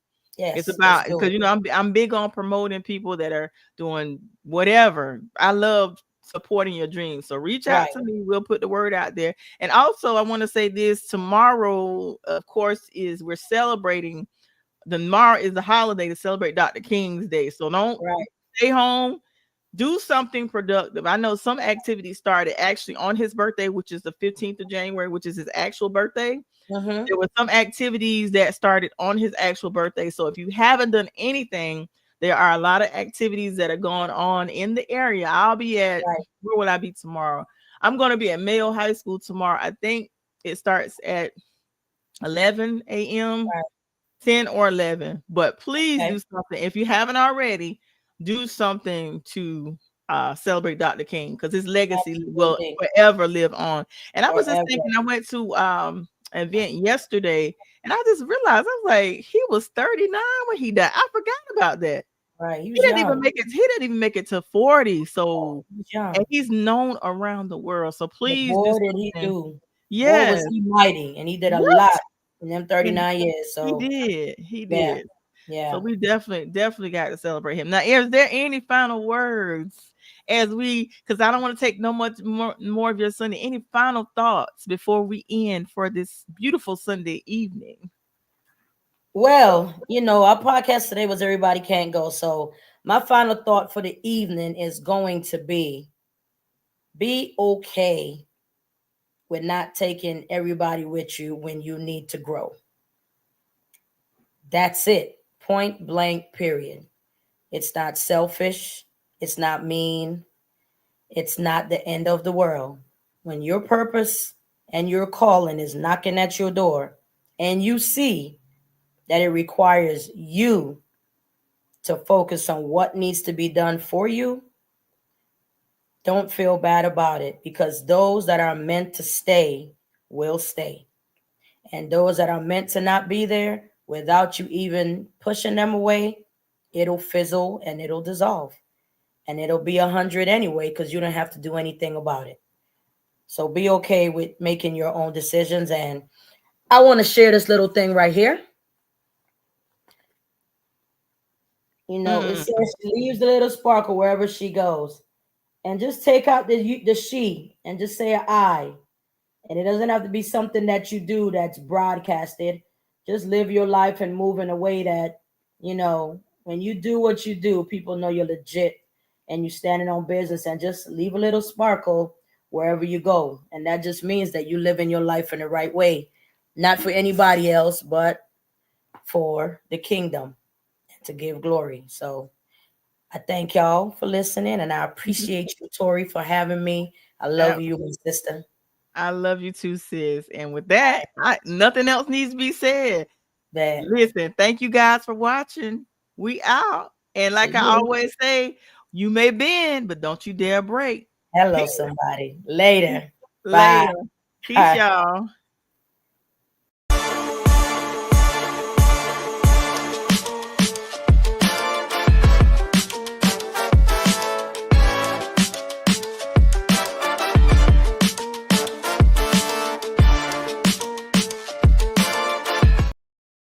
it's Yes, let's about do because it. I'm big on promoting people that are doing whatever. I love supporting your dreams. So reach out Right, to me. We'll put the word out there. And also I want to say this tomorrow, of course, is we're celebrating tomorrow is the holiday to celebrate Dr. King's Day. So don't right. stay home. Do something productive. I know some activities started actually on his birthday, which is the 15th of January, which is his actual birthday. Mm-hmm. There were some activities that started on his actual birthday. So if you haven't done anything, there are a lot of activities that are going on in the area. I'll be at Right, where will I be tomorrow? I'm going to be at Mayo High School tomorrow. I think it starts at 11 a.m. right. 10 or 11. But please Okay. do something. If you haven't already, do something to celebrate Dr. King because his legacy will Absolutely. forever live on. And I was just Forever. thinking, I went to an event yesterday and I just realized I was like, he was 39 when he died. I forgot about that. Right. He He was didn't even young. make it, he didn't even make it to 40. Oh, So he was and young. he's known around the world. So But please do boy, did he something. do. Boy, Yes. was he mighty. And he did a What? lot in them And 39 years. he So, did. He yeah, did. So yeah. we definitely got to celebrate him. Now, is there any final words as we because I don't want to take no much more of your Sunday. Any final thoughts before we end for this beautiful Sunday evening? Well, our podcast today was Everybody Can't Go. So, my final thought for the evening is going to be okay with not taking everybody with you when you need to grow. That's it. Point blank, period. It's not selfish. It's not mean. It's not the end of the world. When your purpose and your calling is knocking at your door and you see that it requires you to focus on what needs to be done for you, don't feel bad about it because those that are meant to stay will stay. And those that are meant to not be there without you even pushing them away, it'll fizzle and it'll dissolve. And it'll be 100 anyway because you don't have to do anything about it. So be okay with making your own decisions. And I want to share this little thing right here. It Mm, says she leaves a little sparkle wherever she goes. And just take out the she and just say I. And it doesn't have to be something that you do that's broadcasted. Just live your life and move in a way that, when you do what you do, people know you're legit and you're standing on business and just leave a little sparkle wherever you go. And that just means that you live in your life in the right way, not for anybody else, but for the kingdom to give glory. So I thank y'all for listening and I mm. appreciate you, Tori, for having me. I love I, you, my sister. I love you too, sis. And with that, nothing else needs to be said. That Listen, thank you guys for watching. We out. And like I salute. always say, you may bend, but don't you dare break. Hello, Peace. somebody. Later. Bye. Later. Peace, y'all.